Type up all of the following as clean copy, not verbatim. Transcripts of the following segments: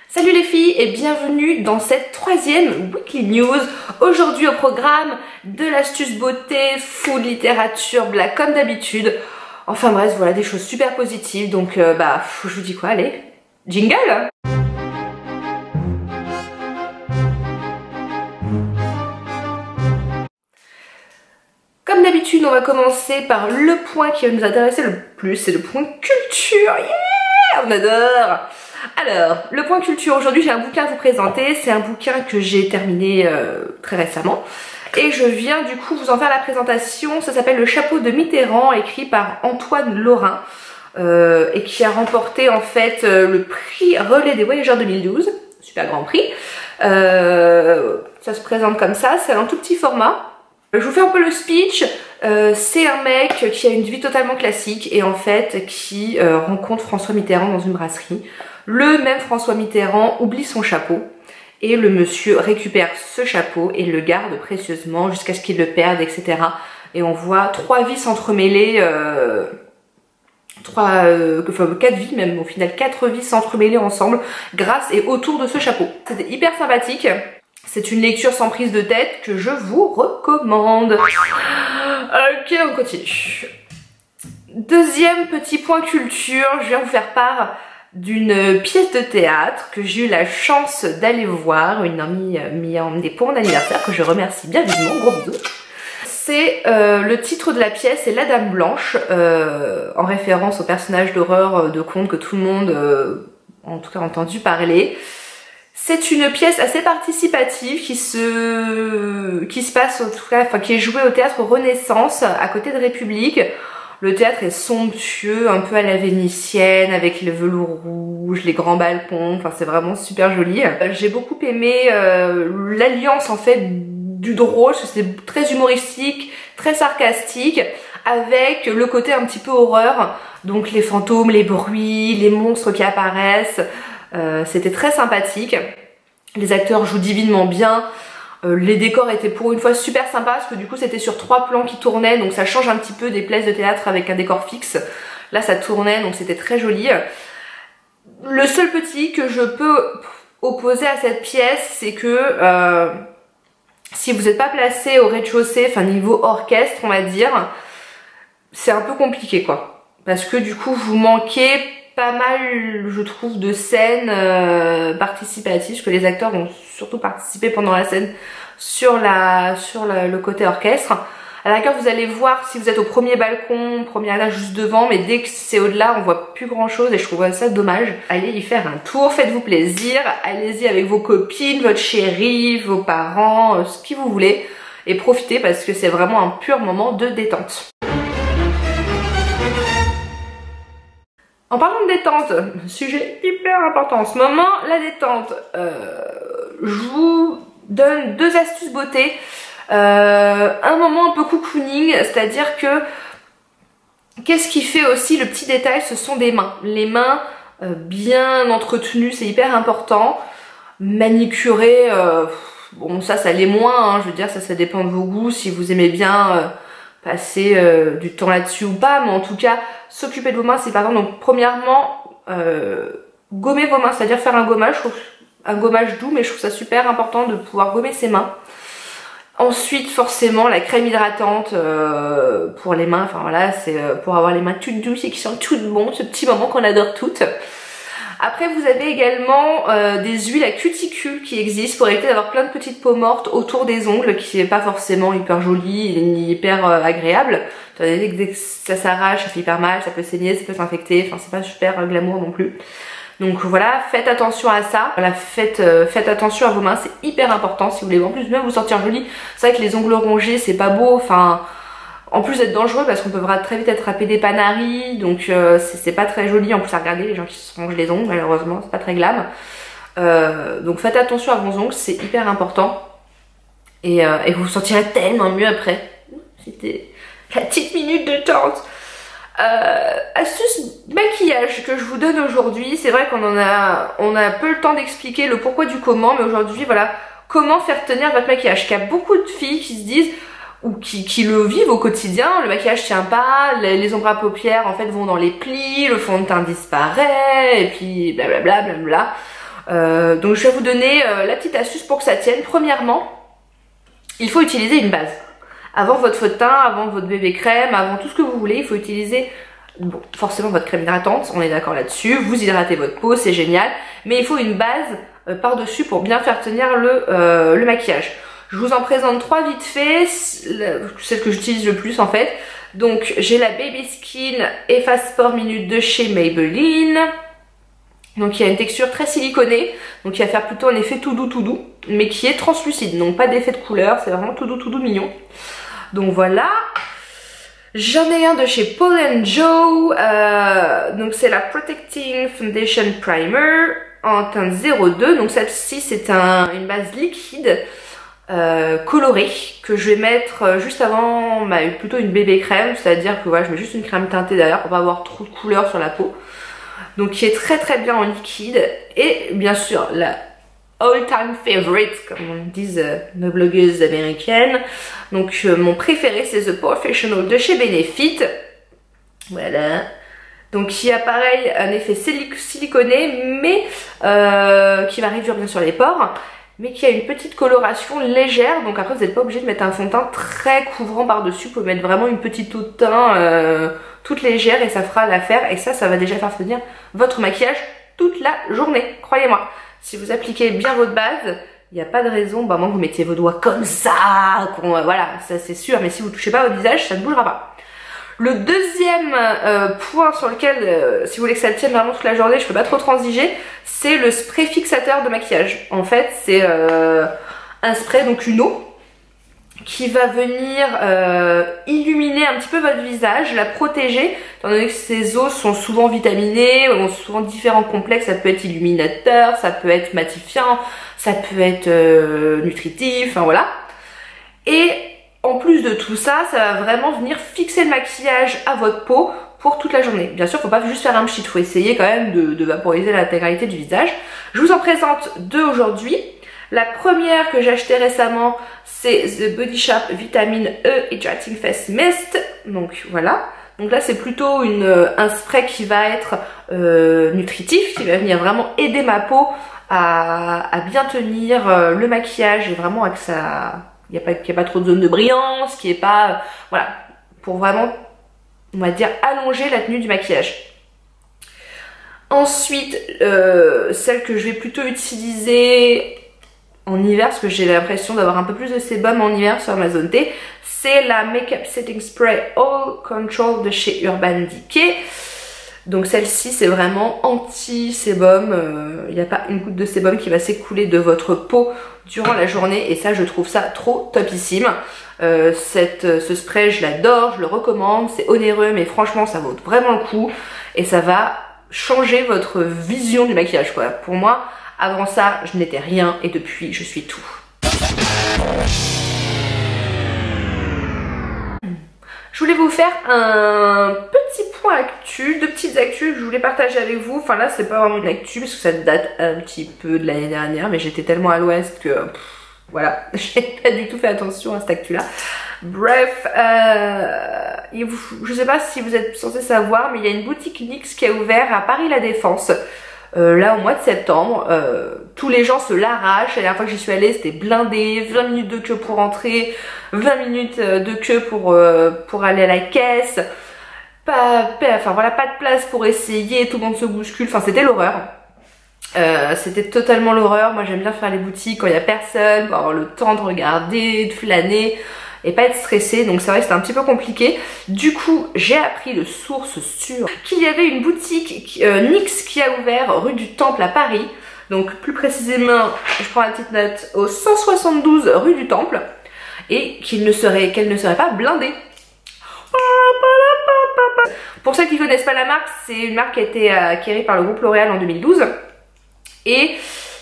Salut les filles et bienvenue dans cette troisième Weekly News. Aujourd'hui au programme de l'astuce beauté, food, littérature, blague comme d'habitude. Enfin bref, voilà des choses super positives. Donc je vous dis quoi, allez, jingle! Comme d'habitude, on va commencer par le point qui va nous intéresser le plus, c'est le point culture. Yeah, on adore! Alors, le point culture, aujourd'hui j'ai un bouquin à vous présenter, c'est un bouquin que j'ai terminé très récemment et je viens du coup vous en faire la présentation. Ça s'appelle Le chapeau de Mitterrand, écrit par Antoine Lorrain et qui a remporté en fait le prix Relais des Voyageurs 2012, super grand prix. Ça se présente comme ça, c'est un tout petit format. Je vous fais un peu le speech. C'est un mec qui a une vie totalement classique et en fait qui rencontre François Mitterrand dans une brasserie. Le même François Mitterrand oublie son chapeau et le monsieur récupère ce chapeau et le garde précieusement jusqu'à ce qu'il le perde, etc. Et on voit trois vies s'entremêler, quatre vies même, au final 4 vies s'entremêler ensemble grâce et autour de ce chapeau. C'était hyper sympathique. C'est une lecture sans prise de tête que je vous recommande. Ok, on continue. Deuxième petit point culture, je viens vous faire part d'une pièce de théâtre que j'ai eu la chance d'aller voir. Une amie m'y a emmené pour mon anniversaire, que je remercie bien vivement, gros bisous. C'est le titre de la pièce, c'est La Dame Blanche, en référence au personnage d'horreur de conte que tout le monde, en tout cas, a entendu parler. C'est une pièce assez participative qui se passe, en tout cas, enfin qui est jouée au théâtre Renaissance à côté de République. Le théâtre est somptueux, un peu à la vénitienne, avec le velours rouge, les grands balcons, enfin c'est vraiment super joli. J'ai beaucoup aimé l'alliance en fait du drôle, parce que c'est très humoristique, très sarcastique, avec le côté un petit peu horreur, donc les fantômes, les bruits, les monstres qui apparaissent. C'était très sympathique, les acteurs jouent divinement bien, les décors étaient pour une fois super sympas parce que du coup c'était sur 3 plans qui tournaient, donc ça change un petit peu des pièces de théâtre avec un décor fixe. Là ça tournait, donc c'était très joli. Le seul petit que je peux opposer à cette pièce, c'est que si vous n'êtes pas placé au rez-de-chaussée, enfin niveau orchestre on va dire, c'est un peu compliqué quoi, parce que du coup vous manquez pas mal, je trouve, de scènes participatives, parce que les acteurs ont surtout participé pendant la scène sur le côté orchestre. À la rigueur, vous allez voir si vous êtes au premier balcon, premier étage juste devant, mais dès que c'est au-delà, on voit plus grand-chose et je trouve ça dommage. Allez y faire un tour, faites-vous plaisir, allez-y avec vos copines, votre chérie, vos parents, ce qui vous voulez, et profitez parce que c'est vraiment un pur moment de détente. En parlant de détente, sujet hyper important en ce moment, la détente. Je vous donne 2 astuces beauté. Un moment un peu cocooning, c'est-à-dire que qu'est-ce qui fait aussi le petit détail, ce sont des mains. Les mains bien entretenues, c'est hyper important. Manicurées, bon ça l'est moins, hein, je veux dire ça dépend de vos goûts, si vous aimez bien passer du temps là-dessus ou pas, mais en tout cas s'occuper de vos mains c'est important. Donc premièrement gommer vos mains, c'est-à-dire faire un gommage, un gommage doux, mais je trouve ça super important de pouvoir gommer ses mains. Ensuite forcément la crème hydratante pour les mains, enfin voilà, c'est pour avoir les mains toutes douces et qui sentent toutes bon, ce petit moment qu'on adore toutes. Après vous avez également des huiles à cuticule qui existent pour éviter d'avoir plein de petites peaux mortes autour des ongles, qui n'est pas forcément hyper joli ni hyper agréable. Dès que ça s'arrache, ça fait hyper mal, ça peut saigner, ça peut s'infecter, enfin c'est pas super glamour non plus. Donc voilà, faites attention à ça. Voilà, faites attention à vos mains, c'est hyper important si vous voulez en plus même vous sentir joli. C'est vrai que les ongles rongés c'est pas beau, enfin en plus d'être dangereux parce qu'on peut très vite attraper des panaris, donc c'est pas très joli en plus à regarder les gens qui se rongent les ongles, malheureusement c'est pas très glam. Donc faites attention à vos ongles, c'est hyper important et vous vous sentirez tellement mieux après. C'était la petite minute de tente. Astuce maquillage que je vous donne aujourd'hui, c'est vrai qu'on a peu le temps d'expliquer le pourquoi du comment, mais aujourd'hui voilà comment faire tenir votre maquillage. Qu'il y a beaucoup de filles qui se disent ou qui le vivent au quotidien, le maquillage tient pas, les ombres à paupières en fait vont dans les plis, le fond de teint disparaît et puis blablabla. Donc je vais vous donner la petite astuce pour que ça tienne. Premièrement, il faut utiliser une base. Avant votre faux de teint, avant votre bébé crème, avant tout ce que vous voulez, il faut utiliser bon, forcément votre crème hydratante, on est d'accord là-dessus. Vous hydratez votre peau, c'est génial. Mais il faut une base par-dessus pour bien faire tenir le maquillage. Je vous en présente 3 vite fait, celle que j'utilise le plus en fait. Donc j'ai la Baby Skin Efface Pore Minute de chez Maybelline. Donc il y a une texture très siliconée, donc qui va faire plutôt un effet tout doux, mais qui est translucide, donc pas d'effet de couleur, c'est vraiment tout doux mignon. Donc voilà. J'en ai un de chez Paul & Joe, donc c'est la Protecting Foundation Primer en teinte 02. Donc celle-ci c'est une base liquide colorée que je vais mettre juste avant plutôt une bébé crème, c'est-à-dire que voilà, je mets juste une crème teintée derrière pour pas avoir trop de couleur sur la peau. Donc qui est très bien en liquide. Et bien sûr la all time favorite comme disent nos blogueuses américaines. Donc mon préféré c'est The Professional de chez Benefit. Voilà. Donc qui a pareil un effet siliconé mais qui va réduire bien sûr les pores, mais qui a une petite coloration légère. Donc après vous n'êtes pas obligé de mettre un fond de teint très couvrant par dessus, vous pouvez mettre vraiment une petite eau de teint toute légère et ça fera l'affaire. Et ça va déjà faire tenir votre maquillage toute la journée, croyez-moi. Si vous appliquez bien votre base, il n'y a pas de raison moi que vous mettiez vos doigts comme ça, voilà, ça c'est sûr, mais si vous ne touchez pas au visage, ça ne bougera pas. Le deuxième point sur lequel, si vous voulez que ça tienne vraiment toute la journée, je peux pas trop transiger, c'est le spray fixateur de maquillage. En fait, c'est un spray, donc une eau, qui va venir illuminer un petit peu votre visage, la protéger, étant donné que ces eaux sont souvent vitaminées, ont souvent différents complexes. Ça peut être illuminateur, ça peut être matifiant, ça peut être nutritif, enfin voilà. Et en plus de tout ça, ça va vraiment venir fixer le maquillage à votre peau pour toute la journée. Bien sûr, faut pas juste faire un pchit, faut essayer quand même de vaporiser l'intégralité du visage. Je vous en présente 2 aujourd'hui. La première que j'ai achetée récemment, c'est The Body Shop Vitamine E Hydrating Face Mist. Donc voilà. Donc là, c'est plutôt un spray qui va être nutritif, qui va venir vraiment aider ma peau à bien tenir le maquillage et vraiment que ça... qu'il n'y ait pas trop de zone de brillance, qu'il n'y ait pas... voilà, pour vraiment, on va dire, allonger la tenue du maquillage. Ensuite, celle que je vais plutôt utiliser en hiver, parce que j'ai l'impression d'avoir un peu plus de sébum en hiver sur ma zone T, c'est la Makeup Setting Spray All Control de chez Urban Decay. Donc celle-ci c'est vraiment anti-sébum, il n'y a pas une goutte de sébum qui va s'écouler de votre peau durant la journée et ça je trouve ça trop topissime. Ce spray je l'adore, je le recommande, c'est onéreux mais franchement ça vaut vraiment le coup et ça va changer votre vision du maquillage quoi. Pour moi avant ça je n'étais rien et depuis je suis tout. Je voulais vous faire un petit point actu, 2 petites actus que je voulais partager avec vous. Enfin là c'est pas vraiment une actu parce que ça date un petit peu de l'année dernière, mais j'étais tellement à l'ouest que voilà, j'ai pas du tout fait attention à cette actu là. Bref, je sais pas si vous êtes censé savoir, mais il y a une boutique NYX qui a ouvert à Paris La Défense. Là au mois de septembre, tous les gens se l'arrachent. La dernière fois que j'y suis allée c'était blindé, 20 minutes de queue pour entrer, 20 minutes de queue pour aller à la caisse, enfin voilà, pas de place pour essayer, tout le monde se bouscule, enfin c'était l'horreur. C'était totalement l'horreur. Moi j'aime bien faire les boutiques quand il n'y a personne, pour avoir le temps de regarder, de flâner et pas être stressée, donc c'est vrai que c'était un petit peu compliqué. Du coup j'ai appris de sources sûres qu'il y avait une boutique NYX qui a ouvert rue du Temple à Paris, donc plus précisément je prends la petite note au 172 rue du Temple, et qu'elle ne serait pas blindée. Pour ceux qui ne connaissent pas la marque, c'est une marque qui a été acquérie par le groupe L'Oréal en 2012 et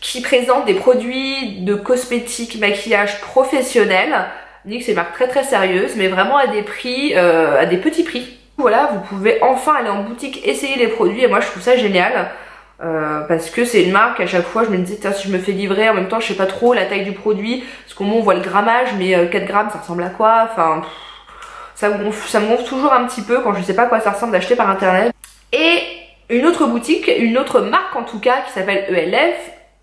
qui présente des produits de cosmétiques, maquillage professionnels. NYX c'est une marque très sérieuse, mais vraiment à des prix, à des petits prix. Voilà, vous pouvez enfin aller en boutique essayer les produits et moi je trouve ça génial. Parce que c'est une marque, à chaque fois je me disais si je me fais livrer, en même temps je sais pas trop la taille du produit, parce qu'au moins on voit le grammage, mais 4 grammes ça ressemble à quoi, enfin ça me gonfle toujours un petit peu quand je sais pas à quoi ça ressemble d'acheter par internet. Et une autre boutique, une autre marque en tout cas qui s'appelle ELF,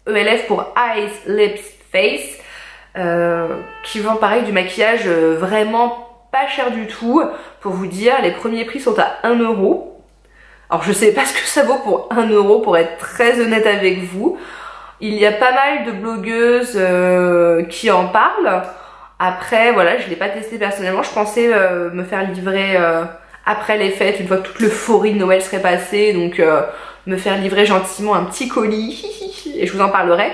ELF pour Eyes, Lips, Face, qui vend pareil du maquillage vraiment pas cher du tout. Pour vous dire, les premiers prix sont à 1 €. Alors je sais pas ce que ça vaut pour 1 € pour être très honnête avec vous. Il y a pas mal de blogueuses qui en parlent. Après voilà, je l'ai pas testé personnellement. Je pensais me faire livrer après les fêtes, une fois que toute l'euphorie de Noël serait passée. Donc me faire livrer gentiment un petit colis et je vous en parlerai.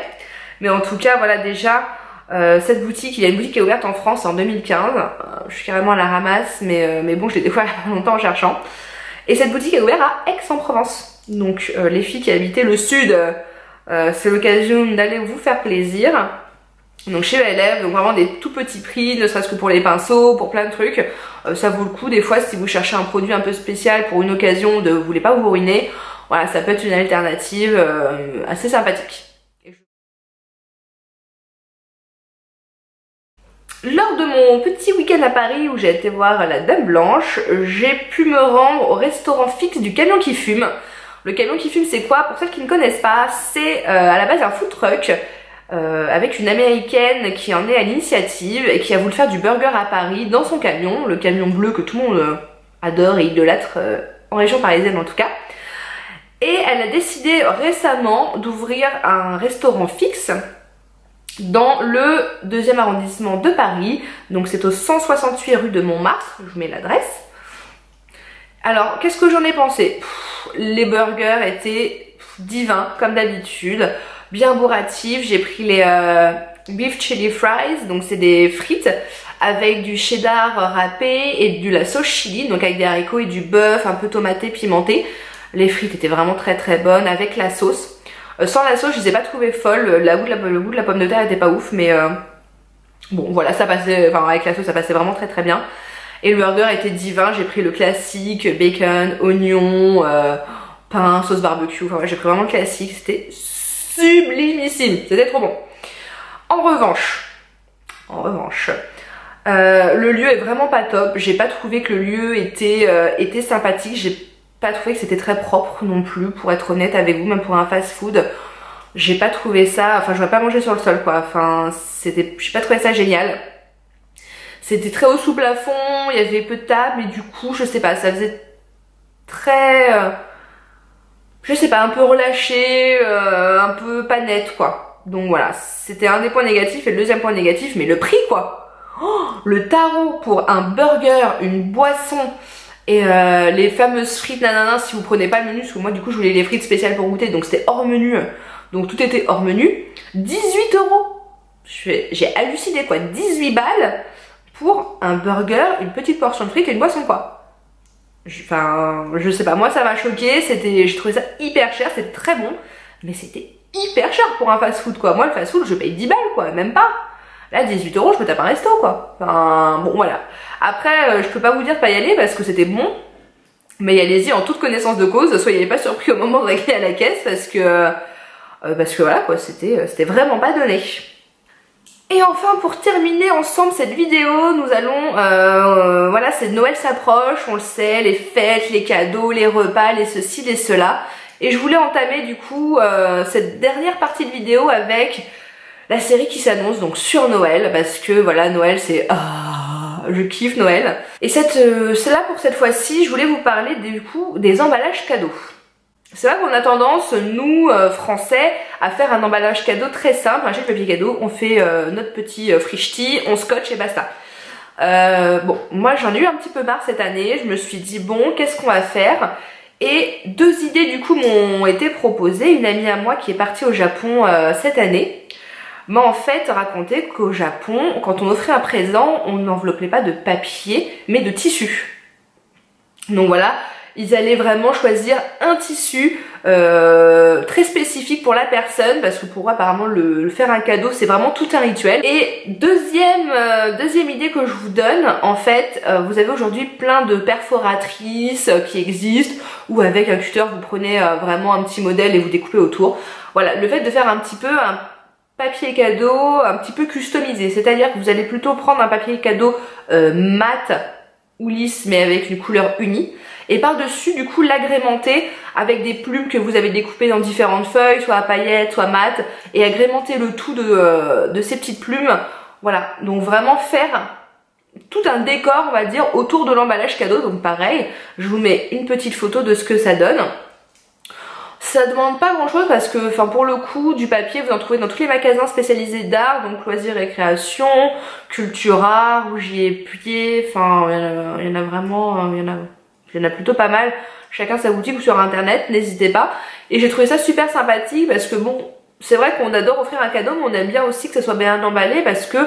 Mais en tout cas voilà, déjà cette boutique, il y a une boutique qui est ouverte en France en 2015. Je suis carrément à la ramasse, mais bon, je l'ai découvert il y a pas longtemps en cherchant. Et cette boutique est ouverte à Aix-en-Provence. Donc les filles qui habitaient le sud, c'est l'occasion d'aller vous faire plaisir. Donc chez ELF, donc vraiment des tout petits prix, ne serait-ce que pour les pinceaux, pour plein de trucs. Ça vaut le coup des fois si vous cherchez un produit un peu spécial pour une occasion de vous voulez pas vous ruiner. Voilà, ça peut être une alternative assez sympathique. Lors de mon petit week-end à Paris où j'ai été voir la Dame Blanche, j'ai pu me rendre au restaurant fixe du Camion qui fume. Le Camion qui fume, c'est quoi? Pour celles qui ne connaissent pas, c'est à la base un food truck avec une américaine qui en est à l'initiative et qui a voulu faire du burger à Paris dans son camion, le camion bleu que tout le monde adore et idolâtre en région parisienne en tout cas. Et elle a décidé récemment d'ouvrir un restaurant fixe dans le 2e arrondissement de Paris. Donc c'est au 168 rue de Montmartre, je vous mets l'adresse. Alors qu'est-ce que j'en ai pensé? Les burgers étaient divins comme d'habitude, bien bourratifs. J'ai pris les beef chili fries, donc c'est des frites avec du cheddar râpé et de la sauce chili, donc avec des haricots et du bœuf un peu tomaté, pimenté. Les frites étaient vraiment très bonnes avec la sauce. Sans la sauce, je les ai pas trouvées folles. Le goût de la pomme de terre était pas ouf, mais bon, voilà, ça passait. Enfin, avec la sauce, ça passait vraiment très bien. Et le burger était divin. J'ai pris le classique, bacon, oignon, pain, sauce barbecue. Enfin, j'ai pris vraiment le classique. C'était sublimissime. C'était trop bon. En revanche, le lieu est vraiment pas top. J'ai pas trouvé que le lieu était sympathique. J'ai pas trouvé que c'était très propre non plus, pour être honnête avec vous, même pour un fast food. J'ai pas trouvé ça, enfin je vais pas manger sur le sol quoi, enfin j'ai pas trouvé ça génial. C'était très haut sous plafond, il y avait peu de tables et du coup je sais pas, ça faisait très, je sais pas, un peu relâché, un peu pas net quoi. Donc voilà, c'était un des points négatifs et le deuxième point négatif, mais le prix quoi. Oh, le tarot pour un burger, une boisson et les fameuses frites nanana si vous prenez pas le menu, parce que moi du coup je voulais les frites spéciales pour goûter, donc c'était hors menu, donc tout était hors menu. 18 €. J'ai halluciné quoi, 18 balles pour un burger, une petite portion de frites et une boisson quoi. Enfin je sais pas, moi ça m'a choqué, j'ai trouvé ça hyper cher, c'était très bon, mais c'était hyper cher pour un fast food quoi. Moi le fast food je paye 10 balles quoi, même pas. Là 18 € je me tape un resto quoi. Enfin bon voilà. Après je peux pas vous dire de pas y aller parce que c'était bon, mais allez-y en toute connaissance de cause, soyez pas surpris au moment de régler à la caisse parce que voilà quoi, c'était vraiment pas donné. Et enfin pour terminer ensemble cette vidéo, nous allons, voilà, c'est Noël s'approche, on le sait, les fêtes, les cadeaux, les repas, les ceci, les cela. Et je voulais entamer du coup cette dernière partie de vidéo avec la série qui s'annonce donc sur Noël, parce que voilà, Noël c'est... je kiffe Noël. Et c'est là pour cette fois-ci, je voulais vous parler du coup des emballages cadeaux. C'est vrai qu'on a tendance, nous français, à faire un emballage cadeau très simple. On achète le papier cadeau, on fait notre petit frichti, on scotche et basta. Bon, moi j'en ai eu un petit peu marre cette année, je me suis dit bon, qu'est-ce qu'on va faire? Et deux idées du coup m'ont été proposées. Une amie à moi qui est partie au Japon cette année m'a en fait raconté qu'au Japon, quand on offrait un présent, on n'enveloppait pas de papier, mais de tissu. Donc voilà, ils allaient vraiment choisir un tissu très spécifique pour la personne, parce que pour eux apparemment le faire un cadeau c'est vraiment tout un rituel. Et deuxième idée que je vous donne, en fait vous avez aujourd'hui plein de perforatrices qui existent, ou avec un cutter vous prenez vraiment un petit modèle et vous découpez autour. Voilà, le fait de faire un petit peu un papier cadeau un petit peu customisé, c'est-à-dire que vous allez plutôt prendre un papier cadeau mat ou lisse mais avec une couleur unie, et par-dessus du coup l'agrémenter avec des plumes que vous avez découpées dans différentes feuilles, soit à paillettes, soit mat, et agrémenter le tout de ces petites plumes. Voilà, donc vraiment faire tout un décor, on va dire, autour de l'emballage cadeau. Donc pareil, je vous mets une petite photo de ce que ça donne. Ça demande pas grand chose parce que, enfin, pour le coup, du papier vous en trouvez dans tous les magasins spécialisés d'art, donc loisirs et création, Cultura, Rougier Pied, enfin il y en a vraiment, il y en a plutôt pas mal, chacun sa boutique ou sur internet, n'hésitez pas. Et j'ai trouvé ça super sympathique parce que bon, c'est vrai qu'on adore offrir un cadeau, mais on aime bien aussi que ça soit bien emballé parce que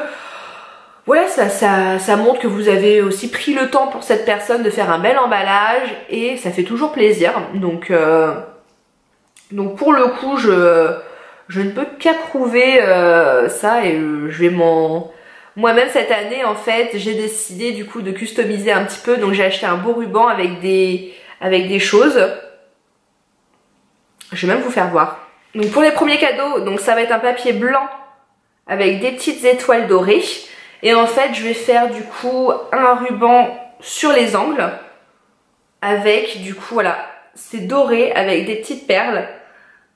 voilà, ça montre que vous avez aussi pris le temps pour cette personne de faire un bel emballage et ça fait toujours plaisir. Donc pour le coup, je ne peux qu'approuver ça et je vais moi-même cette année en fait, j'ai décidé du coup de customiser un petit peu. Donc j'ai acheté un beau ruban avec des choses. Je vais même vous faire voir. Donc pour les premiers cadeaux, donc ça va être un papier blanc avec des petites étoiles dorées. Et en fait, je vais faire du coup un ruban sur les angles avec du coup, voilà, c'est doré avec des petites perles.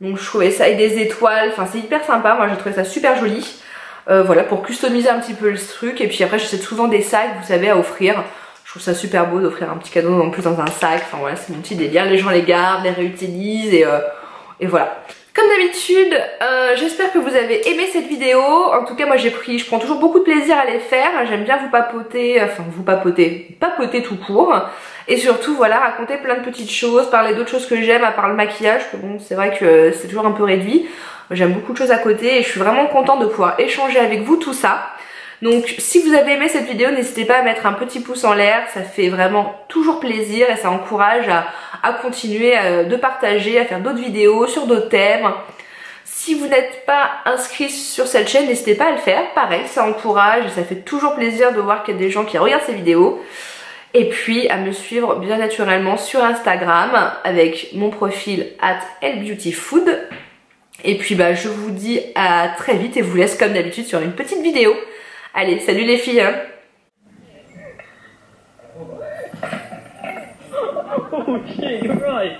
Donc je trouvais ça, et des étoiles, enfin c'est hyper sympa, moi j'ai trouvé ça super joli. Voilà, pour customiser un petit peu le truc. Et puis après, j'achète souvent des sacs, vous savez, à offrir. Je trouve ça super beau d'offrir un petit cadeau en plus dans un sac. Enfin voilà, c'est mon petit délire. Les gens les gardent, les réutilisent et voilà. Comme d'habitude, j'espère que vous avez aimé cette vidéo. En tout cas, moi je prends toujours beaucoup de plaisir à les faire. J'aime bien vous papoter, papoter tout court. Et surtout, voilà, raconter plein de petites choses, parler d'autres choses que j'aime à part le maquillage. Que bon, c'est vrai que c'est toujours un peu réduit. J'aime beaucoup de choses à côté et je suis vraiment contente de pouvoir échanger avec vous tout ça. Donc si vous avez aimé cette vidéo, n'hésitez pas à mettre un petit pouce en l'air, ça fait vraiment toujours plaisir et ça encourage à continuer de partager, à faire d'autres vidéos sur d'autres thèmes. Si vous n'êtes pas inscrit sur cette chaîne, n'hésitez pas à le faire, pareil, ça encourage et ça fait toujours plaisir de voir qu'il y a des gens qui regardent ces vidéos. Et puis à me suivre bien naturellement sur Instagram avec mon profil @elbeautyfood. Et puis bah je vous dis à très vite et vous laisse comme d'habitude sur une petite vidéo. Allez, salut les filles hein. Oh shit, you're right.